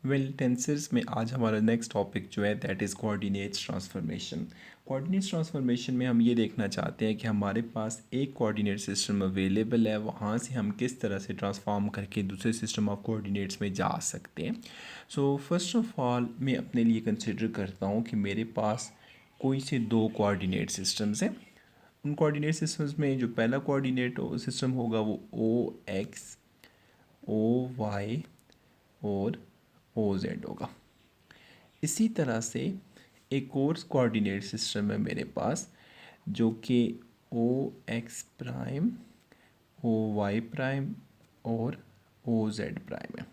Well tensors में आज हमारा नेक्स्ट टॉपिक जो है that is coordinates transformation. Coordinates transformation में हम ये देखना चाहते हैं कि हमारे पास एक कोऑर्डिनेट सिस्टम अवेलेबल है, वहाँ से हम किस तरह से ट्रांसफॉर्म करके दूसरे सिस्टम ऑफ कोऑर्डिनेट्स में जा सकते हैं। सो फर्स्ट ऑफ ऑल मैं अपने लिए कंसिडर करता हूँ कि मेरे पास कोई से दो कोऑर्डिनेट सिस्टम्स हैं। उन कोऑर्डिनेट सिस्टम्स में जो पहला कोऑर्डिनेट सिस्टम होगा वो ओ एक्स, ओ वाई और ओ जेड होगा। इसी तरह से एक और कोऑर्डिनेट सिस्टम है मेरे पास जो कि O X prime, O Y prime और ओ जेड प्राइम है।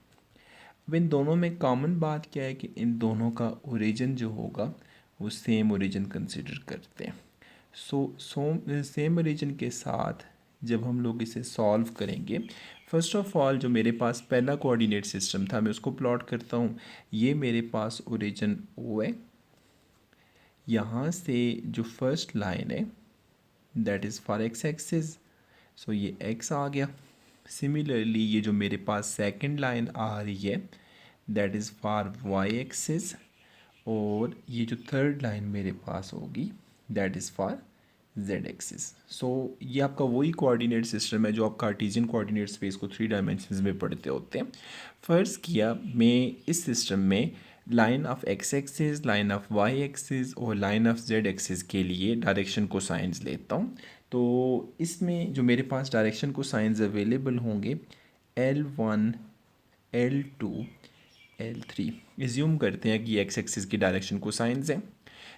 अब इन दोनों में कॉमन बात क्या है कि इन दोनों का ओरिजिन जो होगा वो सेम ओरिजिन कंसिडर करते हैं। सेम ओरिजिन के साथ जब हम लोग इसे सॉल्व करेंगे, फर्स्ट ऑफ ऑल जो मेरे पास पहला कोऑर्डिनेट सिस्टम था मैं उसको प्लॉट करता हूँ। ये मेरे पास ओरिजिन ओ है, यहाँ से जो फर्स्ट लाइन है that is for X axis, so ये एक्स आ गया। सिमिलरली ये जो मेरे पास सेकंड लाइन आ रही है that is for Y axis, और ये जो थर्ड लाइन मेरे पास होगी that is for Z axis. So ये आपका वही कोऑर्डिनेट सिस्टम है जो आप कार्टेशियन कोऑर्डिनेट स्पेस को 3 डायमेंशंस में पढ़ते होते हैं। फ़र्ज़ किया मैं इस सिस्टम में line of x axis, line of y axis और लाइन ऑफ जेड एक्सिस के लिए डायरेक्शन को साइंस लेता हूँ। तो इसमें जो मेरे पास डायरेक्शन को साइंस अवेलेबल होंगे L1, L2, L3, एज्यूम करते हैं कि एक्स एक्सिस की डायरेक्शन को साइंस है।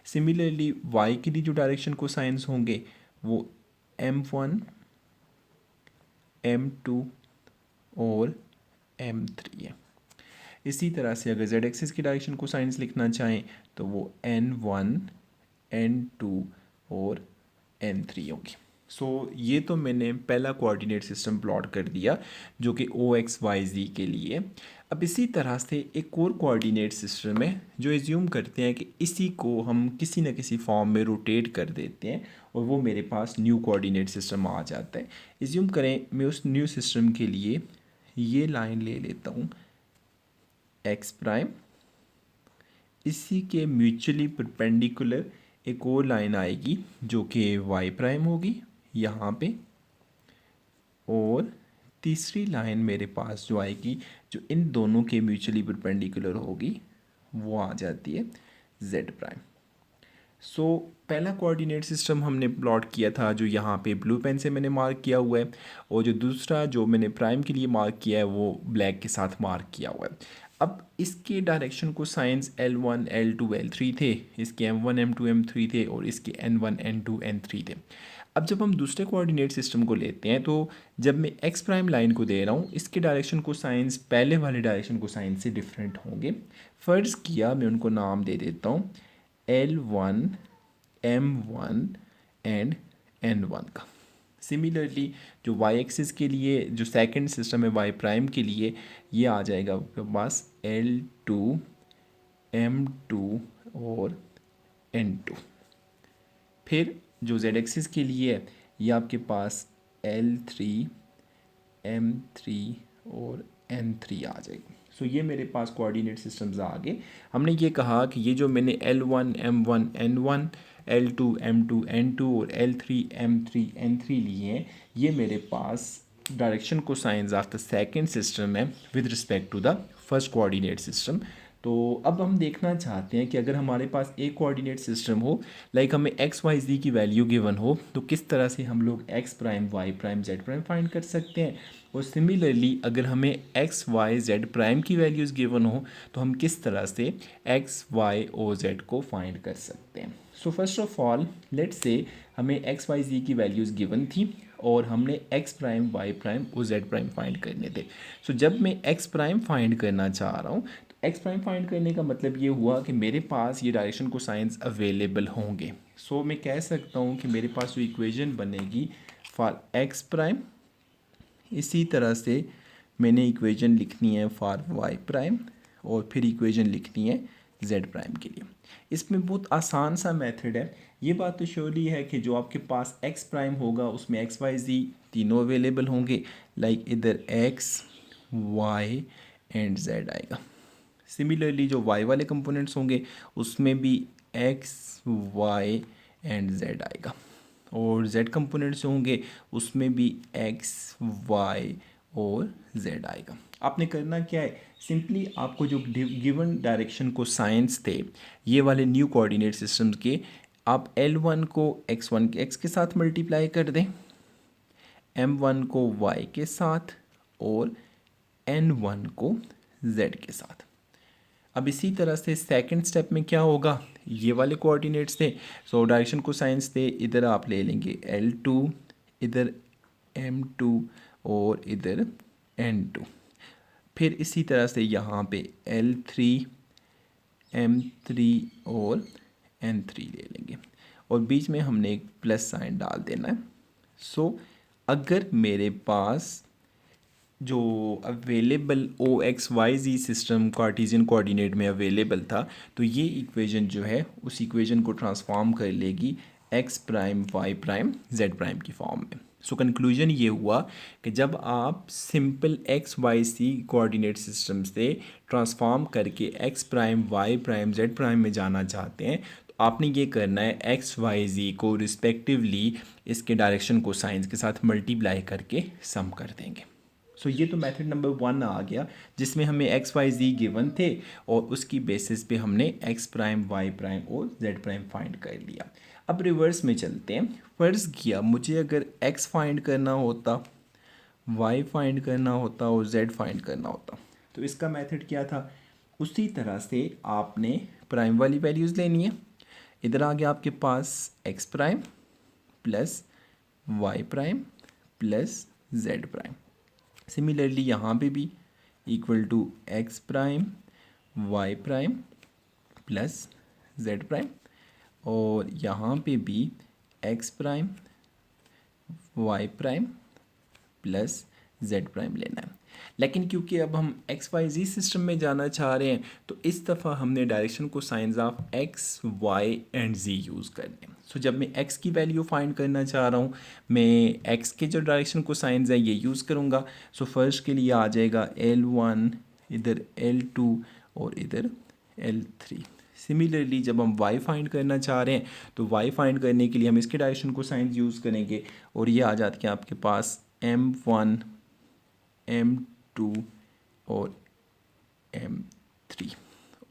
सिमिलरली वाई के लिए जो डायरेक्शन को साइंस होंगे वो M1, M2 और M3 है। इसी तरह से अगर जेड एक्सिस की डायरेक्शन को साइंस लिखना चाहें तो वो N1, N2 और N3 होगी। ये तो मैंने पहला कोऑर्डिनेट सिस्टम प्लॉट कर दिया जो कि ओ एक्स वाई जी के लिए। अब इसी तरह से एक और कोऑर्डिनेट सिस्टम है जो एज्यूम करते हैं कि इसी को हम किसी न किसी फॉर्म में रोटेट कर देते हैं और वो मेरे पास न्यू कोऑर्डिनेट सिस्टम आ जाता है। एज्यूम करें मैं उस न्यू सिस्टम के लिए ये लाइन ले लेता हूँ एक्स प्राइम, इसी के म्यूचुअली परपेंडिकुलर एक और लाइन आएगी जो कि वाई प्राइम होगी यहाँ पे, और तीसरी लाइन मेरे पास जो आएगी जो इन दोनों के म्यूचुअली परपेंडिकुलर होगी वो आ जाती है जेड प्राइम। पहला कोऑर्डिनेट सिस्टम हमने प्लॉट किया था जो यहाँ पे ब्लू पेन से मैंने मार्क किया हुआ है, और जो दूसरा जो मैंने प्राइम के लिए मार्क किया है वो ब्लैक के साथ मार्क किया हुआ है। अब इसके डायरेक्शन को साइंस L1, L2, L3 थे, इसके M1, M2, M3 थे और इसके N1, N2, N3 थे। अब जब हम दूसरे कोऑर्डिनेट सिस्टम को लेते हैं तो जब मैं एक्स प्राइम लाइन को दे रहा हूँ इसके डायरेक्शन को साइंस पहले वाले डायरेक्शन को साइंस से डिफरेंट होंगे। फ़र्ज़ किया मैं उनको नाम दे देता हूँ L1, M1 एंड N1 का। सिमिलरली जो वाई एक्सिस के लिए जो सेकंड सिस्टम है वाई प्राइम के लिए ये आ जाएगा आपके पास L2, M2 और N2। फिर जो जेड एक्सिस के लिए है ये आपके पास L3, M3 और N3 आ जाएगी। ये मेरे पास कोऑर्डिनेट सिस्टम्स आ गए। हमने ये कहा कि ये जो मैंने L1, M1, N1, L2, M2, N2 और L3, M3, N3 लिए हैं, ये मेरे पास direction cosines of the second system है with respect to the first coordinate system. तो अब हम देखना चाहते हैं कि अगर हमारे पास एक कोऑर्डिनेट सिस्टम हो, लाइक हमें एक्स वाई जी की वैल्यू गिवन हो, तो किस तरह से हम लोग x prime, y prime, z prime find कर सकते हैं। और सिमिलरली अगर हमें एक्स वाई जेड प्राइम की वैल्यूज़ गिवन हो तो हम किस तरह से एक्स वाई और जेड को फाइंड कर सकते हैं। First of all let's say हमें एक्स वाई जी की वैल्यूज़ गिवन थी और हमने एक्स प्राइम, वाई प्राइम और जेड प्राइम फाइंड करने थे। जब मैं एक्स प्राइम फाइंड करना चाह रहा हूँ तो एक्स प्राइम फाइंड करने का मतलब ये हुआ कि मेरे पास ये डायरेक्शन को साइंस अवेलेबल होंगे। मैं कह सकता हूँ कि मेरे पास जो इक्वेशन बनेगी फॉर एक्स प्राइम, इसी तरह से मैंने इक्वेशन लिखनी है फॉर वाई प्राइम और फिर इक्वेशन लिखनी है जेड प्राइम के लिए। इसमें बहुत आसान सा मेथड है। ये बात तो श्योरली है कि जो आपके पास एक्स प्राइम होगा उसमें एक्स वाई जी तीनों अवेलेबल होंगे, लाइक इधर एक्स, वाई एंड जेड आएगा। सिमिलरली जो y वाले कंपोनेंट्स होंगे उसमें भी x, y एंड z आएगा, और z कंपोनेंट्स जो होंगे उसमें भी x, y और z आएगा। आपने करना क्या है, सिंपली आपको जो गिवन डायरेक्शन को साइंस थे ये वाले न्यू कोऑर्डिनेट सिस्टम्स के, आप L1 को x1 के x के साथ मल्टीप्लाई कर दें, M1 को y के साथ और N1 को z के साथ। अब इसी तरह से सेकंड स्टेप में क्या होगा, ये वाले कोऑर्डिनेट्स थे, सो डायरेक्शन को साइंस थे, इधर आप ले लेंगे L2, इधर M2 और इधर N2। फिर इसी तरह से यहाँ पे L3, M3 और N3 ले लेंगे, और बीच में हमने एक प्लस साइन डाल देना है। सो अगर मेरे पास जो available OXYZ system Cartesian coordinate में अवेलेबल था, तो ये इक्वेशन जो है उस इक्वेशन को ट्रांसफॉर्म कर लेगी x prime, y prime, z prime की फॉर्म में। सो कंक्लूजन ये हुआ कि जब आप सिंपल XYZ कोऑर्डिनेट सिस्टम से ट्रांसफॉर्म करके x prime, y prime, z prime में जाना चाहते हैं, तो आपने ये करना है XYZ को रिस्पेक्टिवली इसके डायरेक्शन को साइंस के साथ मल्टीप्लाई करके सम कर देंगे। सो ये तो मेथड नंबर 1 आ गया, जिसमें हमें XYZ गिवन थे और उसकी बेसिस पे हमने x प्राइम, y प्राइम और z प्राइम फाइंड कर लिया। अब रिवर्स में चलते हैं। फ़र्ज़ किया मुझे अगर x फाइंड करना होता, y फाइंड करना होता और z फाइंड करना होता, तो इसका मेथड क्या था, उसी तरह से आपने प्राइम वाली वैल्यूज़ लेनी है। इधर आ गया आपके पास x prime plus y prime plus z prime. Similarly यहाँ पे भी equal to x prime, y prime plus z prime, और यहाँ पे भी x prime, y prime plus z prime लेना है। लेकिन क्योंकि अब हम XYZ सिस्टम में जाना चाह रहे हैं, तो इस दफ़ा हमने direction cosines of x, y and z use करने हैं। सो जब मैं x की वैल्यू फाइंड करना चाह रहा हूँ, मैं x के जो डायरेक्शन को साइंस है ये यूज़ करूँगा। सो फर्स्ट के लिए आ जाएगा L1, इधर L2 और इधर L3। सिमिलरली जब हम y फाइंड करना चाह रहे हैं, तो y फाइंड करने के लिए हम इसके डायरेक्शन को साइंस यूज़ करेंगे, और ये आ जाती है आपके पास M1, M2 और M3।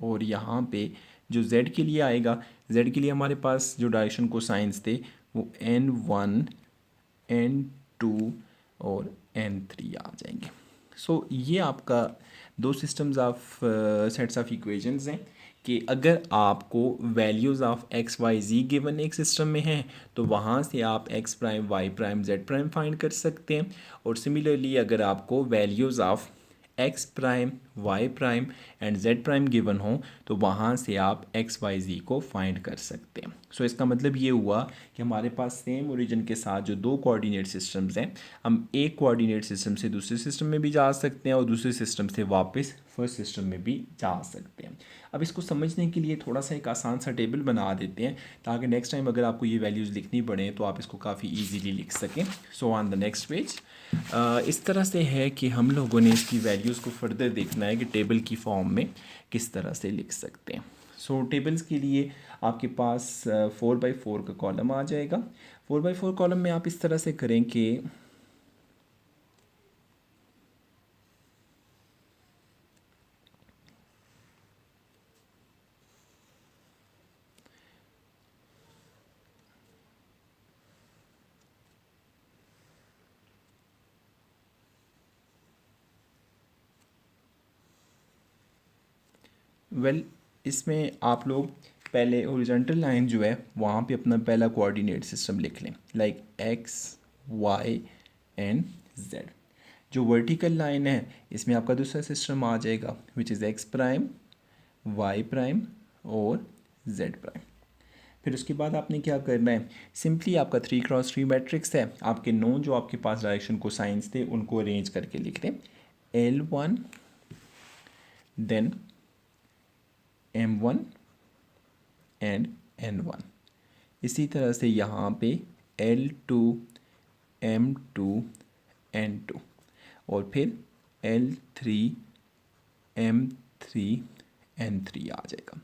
और यहाँ पे जो Z के लिए आएगा, Z के लिए हमारे पास जो डायरेक्शन को साइंस थे वो N1, N2 और N3 आ जाएंगे। सो ये आपका दो systems of sets of equations हैं कि अगर आपको values of x y z given एक सिस्टम में हैं, तो वहाँ से आप x prime, y prime, z prime find कर सकते हैं। और सिमिलरली अगर आपको values of x prime, y prime and z prime given हो, तो वहाँ से आप एक्स वाई जी को फाइंड कर सकते हैं। सो इसका मतलब ये हुआ कि हमारे पास सेम ओरिजिन के साथ जो दो कोऑर्डिनेट सिस्टम्स हैं, हम एक कोऑर्डिनेट सिस्टम से दूसरे सिस्टम में भी जा सकते हैं और दूसरे सिस्टम से वापस फर्स्ट सिस्टम में भी जा सकते हैं। अब इसको समझने के लिए थोड़ा सा एक आसान सा टेबल बना देते हैं, ताकि नेक्स्ट टाइम अगर आपको ये वैल्यूज़ लिखनी पड़े तो आप इसको काफ़ी ईजीली लिख सकें। So on the next page इस तरह से है कि हम लोगों ने इसकी वैल्यूज़ को फर्दर देखना है कि टेबल की फॉर्म में किस तरह से लिख सकते हैं। सो टेबल्स के लिए आपके पास 4x4 का कॉलम आ जाएगा। 4x4 कॉलम में आप इस तरह से करें कि इसमें आप लोग पहले हॉरिजॉन्टल लाइन जो है वहाँ पे अपना पहला कोऑर्डिनेट सिस्टम लिख लें, like x, y and z. जो वर्टिकल लाइन है इसमें आपका दूसरा सिस्टम आ जाएगा, which is x prime, y prime और जेड प्राइम। फिर उसके बाद आपने क्या करना है, सिंपली आपका 3x3 मैट्रिक्स है, आपके नोन जो आपके पास डायरेक्शन को साइंस थे उनको अरेंज करके लिख दें। L1 then M1 and N1। इसी तरह से यहाँ पे L2, M2, N2 और फिर L3, M3, n3 आ जाएगा।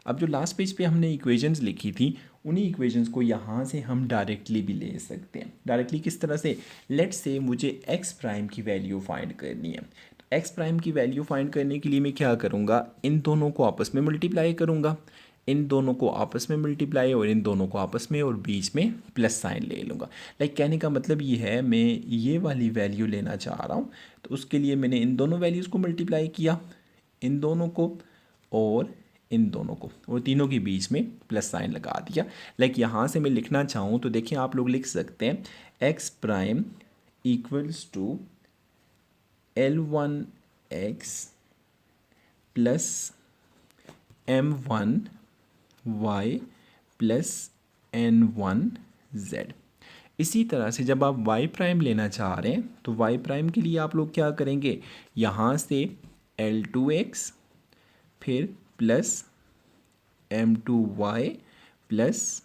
अब जो लास्ट पेज पे हमने इक्वेशंस लिखी थी उन्हीं इक्वेशंस को यहाँ से हम डायरेक्टली भी ले सकते हैं। डायरेक्टली किस तरह से? लेट्स से मुझे एक्स प्राइम की वैल्यू फाइंड करनी है, तो एक्स प्राइम की वैल्यू फाइंड करने के लिए मैं क्या करूँगा, इन दोनों को आपस में मल्टीप्लाई करूँगा, इन दोनों को आपस में मल्टीप्लाई और इन दोनों को आपस में और बीच में प्लस साइन ले लूँगा। लाइक कहने का मतलब ये है मैं ये वाली वैल्यू लेना चाह रहा हूँ, तो उसके लिए मैंने इन दोनों वैल्यूज़ को मल्टीप्लाई किया, इन दोनों को और इन दोनों को, और तीनों के बीच में प्लस साइन लगा दिया। लाइक यहाँ से मैं लिखना चाहूँ तो देखिए आप लोग लिख सकते हैं x prime equals to L1 x plus M1 y plus N1 z। इसी तरह से जब आप y प्राइम लेना चाह रहे हैं तो y प्राइम के लिए आप लोग क्या करेंगे, यहाँ से L2x फिर प्लस M2y प्लस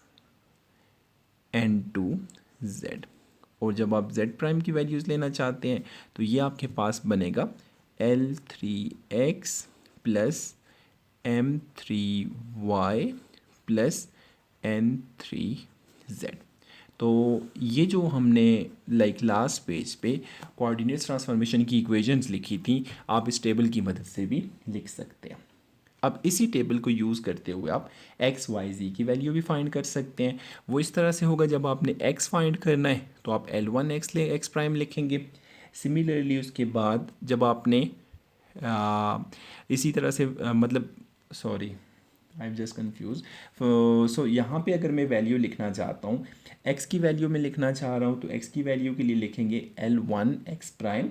N2z, और जब आप z प्राइम की वैल्यूज़ लेना चाहते हैं तो ये आपके पास बनेगा L3x plus M3y plus N3z। तो ये जो हमने लाइक लास्ट पेज पे कोऑर्डिनेट ट्रांसफॉर्मेशन की इक्वेशंस लिखी थी, आप इस टेबल की मदद से भी लिख सकते हैं। अब इसी टेबल को यूज़ करते हुए आप एक्स वाई जी की वैल्यू भी फाइंड कर सकते हैं। वो इस तरह से होगा, जब आपने एक्स फाइंड करना है तो आप L1 एक्स प्राइम लिखेंगे। सिमिलरली उसके बाद जब आपने इसी तरह से मतलब sorry I am just confuse. So यहाँ पे अगर मैं वैल्यू लिखना चाहता हूँ, एक्स की वैल्यू में लिखना चाह रहा हूँ, तो एक्स की वैल्यू के लिए लिखेंगे L1 एक्स प्राइम,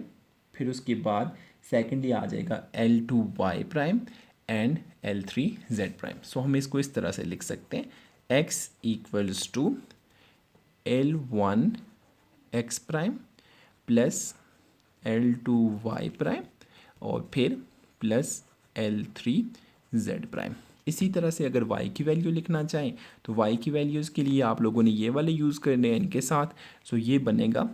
फिर उसके बाद सेकेंडली आ जाएगा L2 Y prime and L3 Z prime. So हम इसको इस तरह से लिख सकते हैं x equals to L1 X prime plus L2 Y prime और फिर प्लस L3 जेड प्राइम। इसी तरह से अगर y की वैल्यू लिखना चाहें तो y की वैल्यूज़ के लिए आप लोगों ने ये वाले यूज़ करने हैं इनके साथ। सो ये बनेगा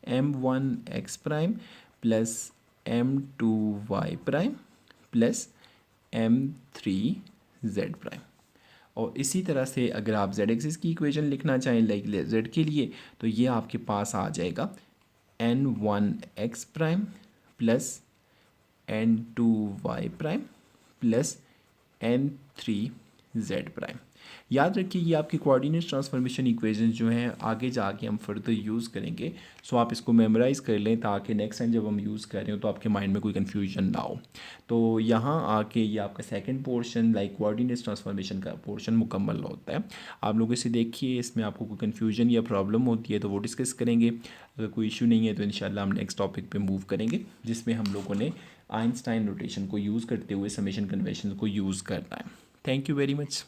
M1 x prime plus M2 y prime plus M3 z prime. और इसी तरह से अगर आप जेड एक्सिस की इक्वेशन लिखना चाहें लाइक जेड के लिए, तो ये आपके पास आ जाएगा N1 x prime plus N2 y prime plus N3 z prime. याद रखिए ये आपकी कोऑर्डिनेट ट्रांसफॉर्मेशन इक्वेशन जो हैं आगे जाके हम फर्दर यूज़ करेंगे। सो आप इसको मेमोराइज़ कर लें ताकि नेक्स्ट टाइम जब हम यूज़ कर रहे हो तो आपके माइंड में कोई कन्फ्यूजन ना हो। तो यहाँ आके ये आपका second portion like coordinate transformation का पोर्शन मुकम्मल होता है। आप लोग इसे देखिए, इसमें आपको कोई कन्फ्यूजन या प्रॉब्लम होती है तो वो डिस्कस करेंगे। अगर कोई इशू नहीं है तो इंशाल्लाह हम नेक्स्ट टॉपिक पे मूव करेंगे, जिसमें हम लोगों ने आइंस्टाइन नोटेशन को यूज़ करते हुए समेशन कन्वेंशन को यूज़ करना है। Thank you very much.